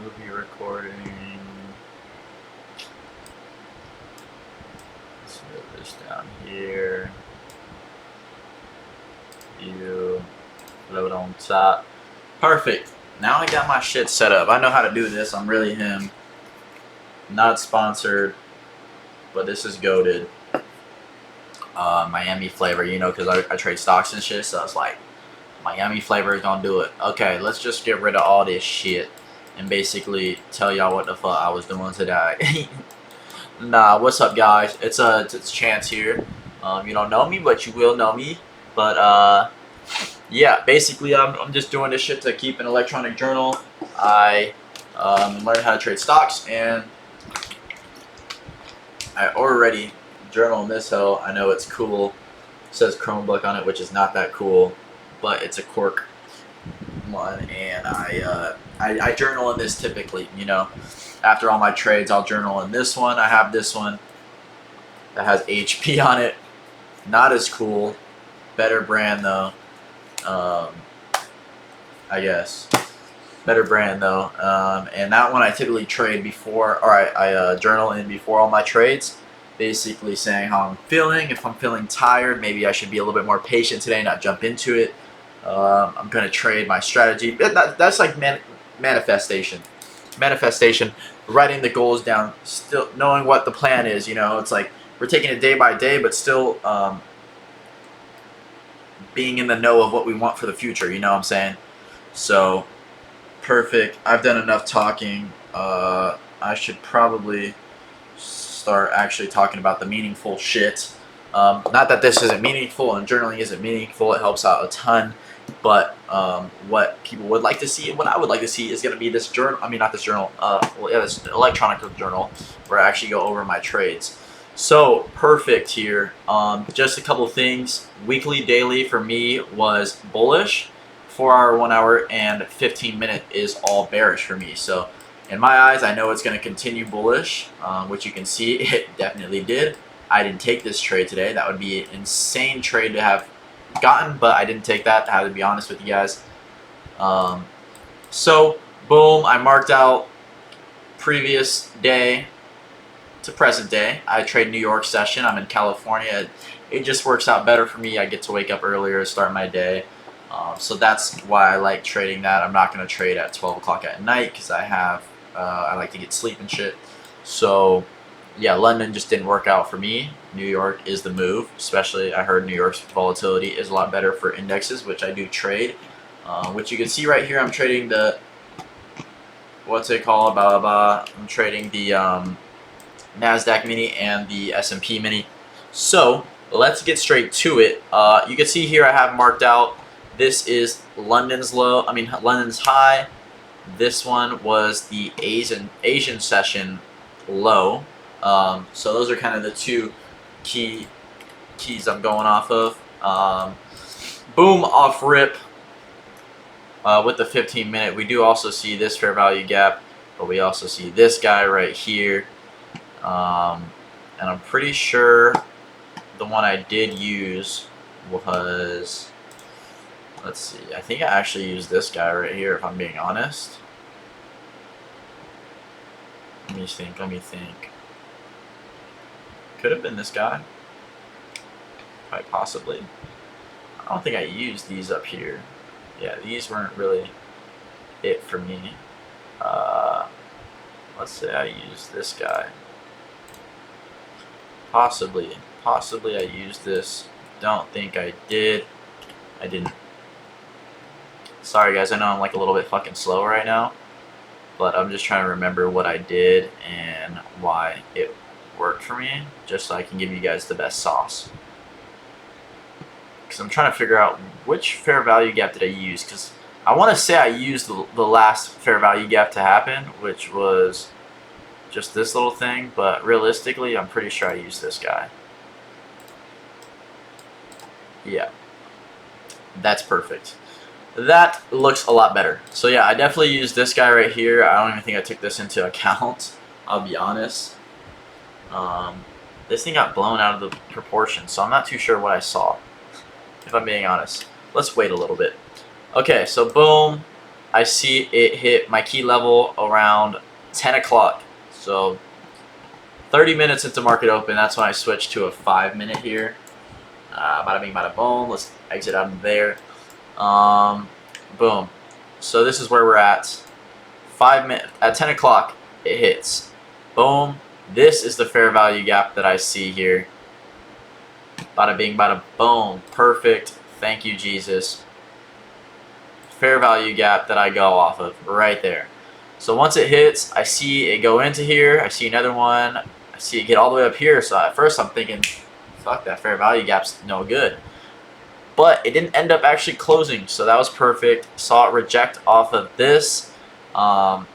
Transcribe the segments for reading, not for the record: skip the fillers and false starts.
movie recording. Let's move this down here. You load on top. Perfect. Now I got my shit set up. I know how to do this. I'm really him. Not sponsored, but this is goated. Miami flavor, you know, because I trade stocks and shit, so it's like Miami flavor is gonna do it. Okay, let's just get rid of all this shit and basically tell y'all what the fuck I was doing today. Nah, what's up, guys? It's Chance here. You don't know me, but you will know me. But yeah, basically I'm just doing this shit to keep an electronic journal. I learned how to trade stocks, and I already journal in this hell. I know it's cool. It says Chromebook on it, which is not that cool, but it's a cork one, and I journal in this typically. You know, after all my trades, I'll journal in this one. I have this one that has HP on it. Not as cool. Better brand though. I guess. Better brand though. And that one I typically trade before, or I journal in before all my trades. Basically saying how I'm feeling. If I'm feeling tired, maybe I should be a little bit more patient today, not jump into it. I'm going to trade my strategy. That's like manifestation. Manifestation, writing the goals down, still knowing what the plan is. You know, it's like we're taking it day by day, but still being in the know of what we want for the future. You know what I'm saying? So, perfect. I've done enough talking. I should probably start actually talking about the meaningful shit. Not that this isn't meaningful and journaling isn't meaningful. It helps out a ton. But what people would like to see, and what I would like to see, is going to be this journal. I mean, not this journal. Well, yeah, this electronic journal where I actually go over my trades. So perfect here. Just a couple things. Weekly, daily for me was bullish. 4 hour, 1 hour, and 15-minute is all bearish for me. So in my eyes, I know it's going to continue bullish, which you can see it definitely did. I didn't take this trade today. That would be an insane trade to have gotten, but I didn't take that. I have to be honest with you guys. So boom, I marked out previous day to present day. I trade New York session. I'm in California. It just works out better for me. I get to wake up earlier, start my day. So that's why I like trading that. I'm not going to trade at 12 o'clock at night because I like to get sleep and shit. So yeah, London just didn't work out for me. New York is the move, especially I heard New York's volatility is a lot better for indexes, which I do trade. Which you can see right here, I'm trading the, what's it called, blah, blah, blah. I'm trading the NASDAQ mini and the S&P mini. So let's get straight to it. You can see here I have marked out, this is London's low, London's high. This one was the Asian session low. So those are kind of the two keys I'm going off of. Boom, off rip with the 15-minute. We do also see this fair value gap, but we also see this guy right here. And I'm pretty sure the one I did use was, let's see, I think I actually used this guy right here, if I'm being honest. Let me think. Could have been this guy. Quite possibly. I don't think I used these up here. Yeah, these weren't really it for me. Let's say I used this guy. Possibly I used this. Don't think I did. I didn't. Sorry guys, I know I'm like a little bit fucking slow right now, but I'm just trying to remember what I did and why it worked for me, just so I can give you guys the best sauce. Because I'm trying to figure out which fair value gap did I use, because I want to say I used the last fair value gap to happen, which was just this little thing, but realistically I'm pretty sure I used this guy. Yeah, that's perfect. That looks a lot better. So yeah, I definitely used this guy right here. I don't even think I took this into account, I'll be honest. This thing got blown out of the proportion, so I'm not too sure what I saw, if I'm being honest. Let's wait a little bit. Okay, so boom, I see it hit my key level around 10 o'clock. So 30 minutes into market open, that's when I switched to a 5-minute here. Bada bing, bada boom. Let's exit out of there. Boom. So this is where we're at. At 10 o'clock, it hits. Boom. This is the fair value gap that I see here. Bada bing, bada boom. Perfect. Thank you, Jesus. Fair value gap that I go off of right there. So once it hits, I see it go into here. I see another one. I see it get all the way up here. So at first I'm thinking, fuck, that fair value gap's no good. But it didn't end up actually closing, so that was perfect. Saw it reject off of this. And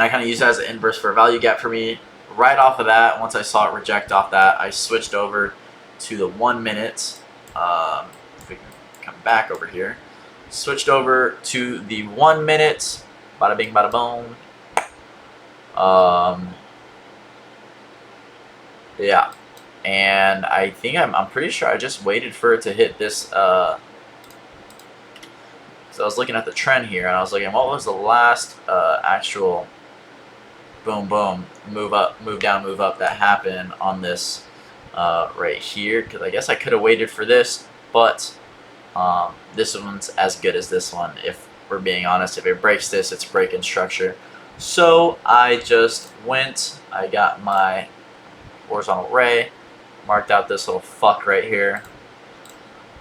I kind of used that as an inverse fair value gap for me. Right off of that, once I saw it reject off that, I switched over to the 1 minute. If we can come back over here. Switched over to the 1 minute. Bada bing, bada boom. Yeah. And I think I'm pretty sure I just waited for it to hit this. So I was looking at the trend here, and I was looking, what was the last actual boom, boom, move up, move down, move up that happened on this right here? Because I guess I could have waited for this, but this one's as good as this one, if we're being honest. If it breaks this, it's breaking structure. So I just went, I got my horizontal ray, marked out this little fuck right here.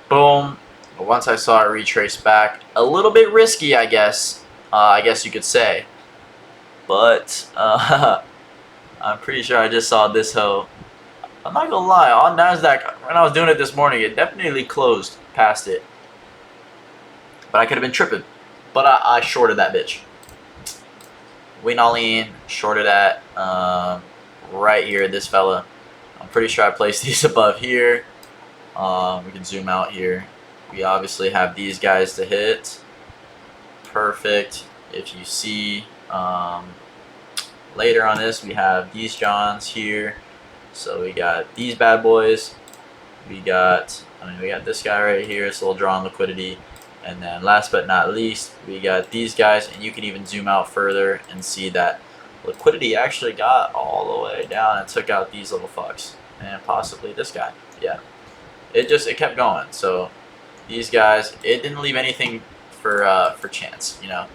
Boom. Once I saw it retrace back, a little bit risky, I guess you could say. But I'm pretty sure I just saw this hoe. I'm not gonna lie, on NASDAQ, when I was doing it this morning, it definitely closed past it. But I could have been tripping. But I shorted that bitch. Went all in, shorted that right here, this fella. I'm pretty sure I placed these above here. We can zoom out here. We obviously have these guys to hit. Perfect. If you see later on this, we have these Johns here. So we got these bad boys. We got this guy right here. It's a little draw on liquidity. And then last but not least, we got these guys. And you can even zoom out further and see that liquidity actually got all the way down and took out these little fucks. And possibly this guy. Yeah. It kept going. So these guys, it didn't leave anything for chance, you know.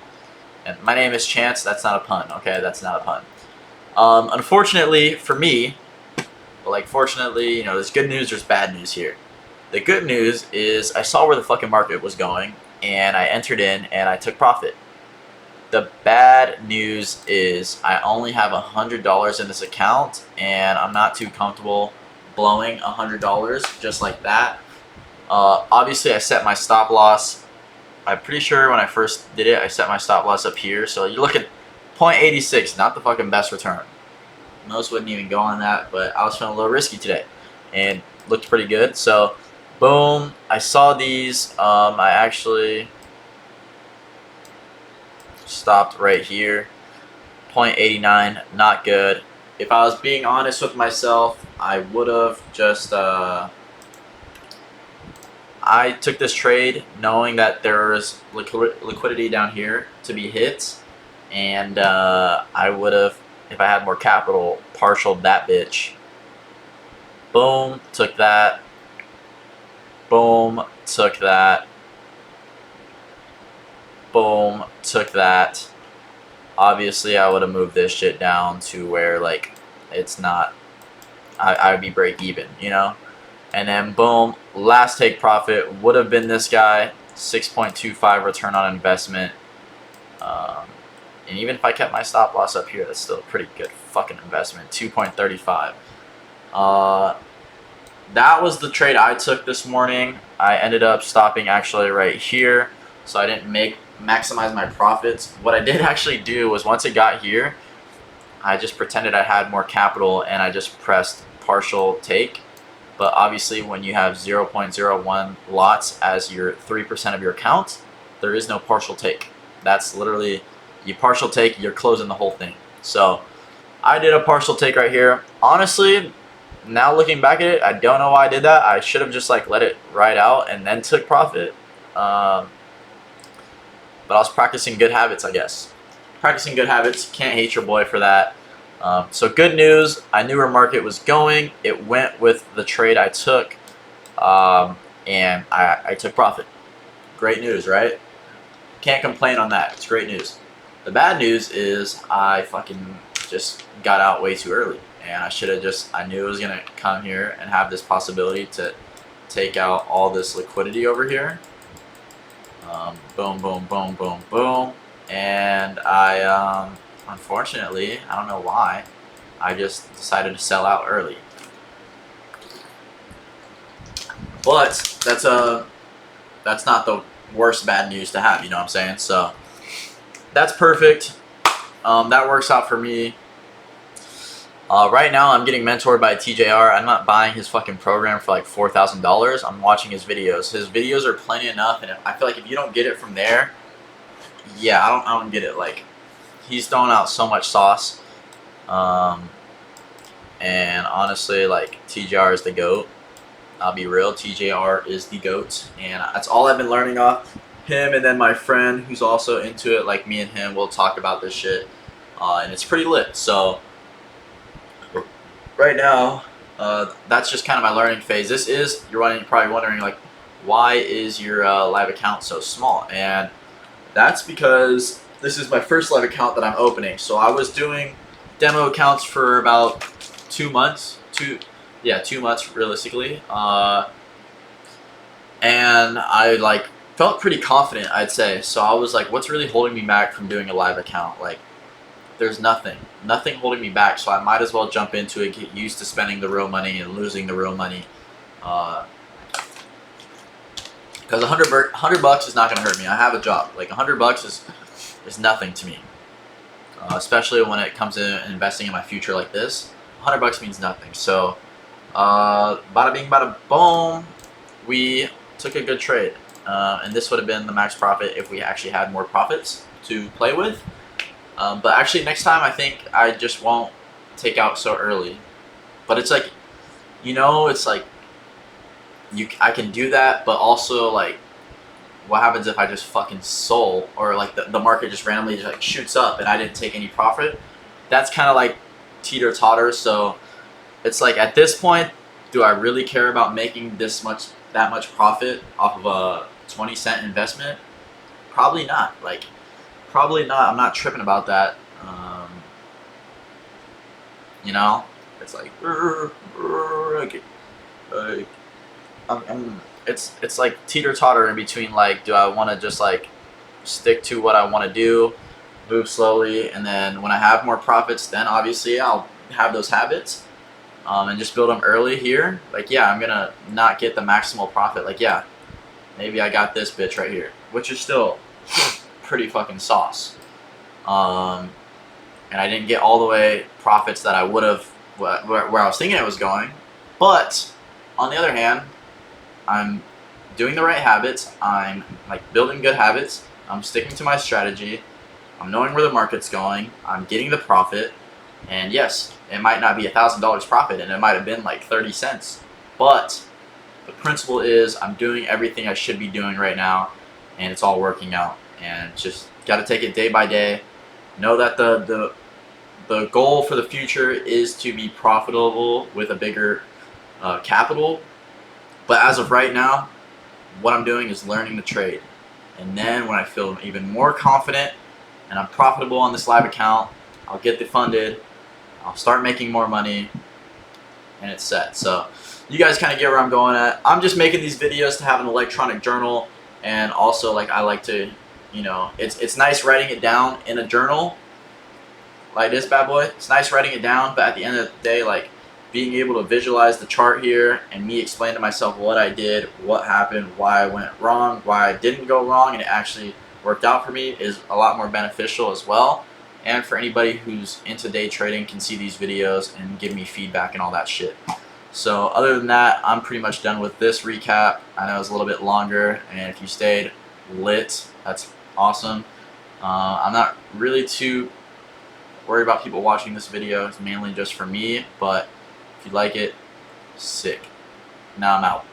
And my name is Chance. That's not a pun, okay? That's not a pun. Unfortunately for me, but like fortunately, you know, there's good news, there's bad news here. The good news is I saw where the fucking market was going, and I entered in and I took profit. The bad news is I only have $100 in this account, and I'm not too comfortable blowing $100 just like that. Obviously, I set my stop loss. I'm pretty sure when I first did it, I set my stop loss up here. So you look at 0.86, not the fucking best return. Most wouldn't even go on that, but I was feeling a little risky today, and looked pretty good. So, boom, I saw these. I actually stopped right here. 0.89, not good. If I was being honest with myself, I would have just I took this trade knowing that there was liquidity down here to be hit, and I would have, if I had more capital, partialed that bitch. Boom, took that. Boom, took that. Boom, took that. Obviously, I would have moved this shit down to where, like, it's not, I would be break even, you know? And then, boom, last take profit would have been this guy, 6.25 return on investment. And even if I kept my stop loss up here, that's still a pretty good fucking investment, 2.35. That was the trade I took this morning. I ended up stopping actually right here, so I didn't maximize my profits. What I did actually do was once it got here, I just pretended I had more capital and I just pressed partial take. But obviously when you have 0.01 lots as your 3% of your account, there is no partial take. That's literally, you partial take, you're closing the whole thing. So I did a partial take right here. Honestly, now looking back at it, I don't know why I did that. I should have just like let it ride out and then took profit. But But I was practicing good habits, I guess. Practicing good habits. Can't hate your boy for that. So good news. I knew where market was going. It went with the trade I took, and I took profit. Great news, right? Can't complain on that. It's great news. The bad news is I fucking just got out way too early, and I should have just. I knew it was gonna come here and have this possibility to take out all this liquidity over here. Boom, boom, boom, boom, boom, and I unfortunately, I don't know why, I just decided to sell out early. But that's not the worst bad news to have, you know what I'm saying? So that's perfect. That works out for me. Right now I'm getting mentored by TJR. I'm not buying his fucking program for like $4,000. I'm watching his videos. His videos are plenty enough, and I feel like if you don't get it from there, yeah, I don't get it. Like, he's throwing out so much sauce. And honestly, like, TJR is the GOAT. I'll be real, TJR is the GOAT, and that's all I've been learning off him. And then my friend who's also into it, like me and him, will talk about this shit, and it's pretty lit. So right now, that's just kind of my learning phase. This is, you're probably wondering, like, why is your live account so small? And that's because this is my first live account that I'm opening. So I was doing demo accounts for about 2 months, 2 months realistically, and I like felt pretty confident, I'd say. So I was like, what's really holding me back from doing a live account? Like, there's nothing holding me back, so I might as well jump into it, get used to spending the real money and losing the real money, because $100 is not going to hurt me. I have a job. Like, $100 is nothing to me, especially when it comes to investing in my future like this. $100 means nothing. So bada bing, bada boom, we took a good trade, and this would have been the max profit if we actually had more profits to play with. But actually, next time I think I just won't take out so early. But it's like, you know, it's like I can do that, but also, like, what happens if I just fucking sold, or like the market just randomly just like shoots up and I didn't take any profit? That's kind of like teeter-totter. So it's like, at this point, do I really care about making that much profit off of a 20-cent investment? Probably not. Like, probably not. I'm not tripping about that. You know, it's like, it's like teeter-totter in between. Like, do I want to just like stick to what I want to do, move slowly, and then when I have more profits, then obviously I'll have those habits, and just build them early here. Like, yeah, I'm gonna not get the maximal profit. Like, yeah, maybe I got this bitch right here, which is still pretty fucking sauce. And I didn't get all the way profits that I would have where I was thinking it was going. But on the other hand, I'm doing the right habits. I'm like building good habits. I'm sticking to my strategy. I'm knowing where the market's going. I'm getting the profit. And yes, it might not be $1,000 profit, and it might have been like 30 cents. But the principle is, I'm doing everything I should be doing right now, and it's all working out. And just got to take it day by day. Know that the goal for the future is to be profitable with a bigger capital. But as of right now, what I'm doing is learning the trade. And then when I feel even more confident and I'm profitable on this live account, I'll get the funded, I'll start making more money, and it's set. So you guys kind of get where I'm going at. I'm just making these videos to have an electronic journal, and also, like, I like to, you know, it's nice writing it down in a journal like this bad boy. It's nice writing it down, but at the end of the day, like, being able to visualize the chart here and me explain to myself what I did, what happened, why I went wrong, why I didn't go wrong, and it actually worked out for me is a lot more beneficial as well. And for anybody who's into day trading can see these videos and give me feedback and all that shit. So other than that, I'm pretty much done with this recap. I know it's a little bit longer, and if you stayed lit, that's awesome. I'm not really too worried about people watching this video. It's mainly just for me, but if you like it, sick. Now I'm out.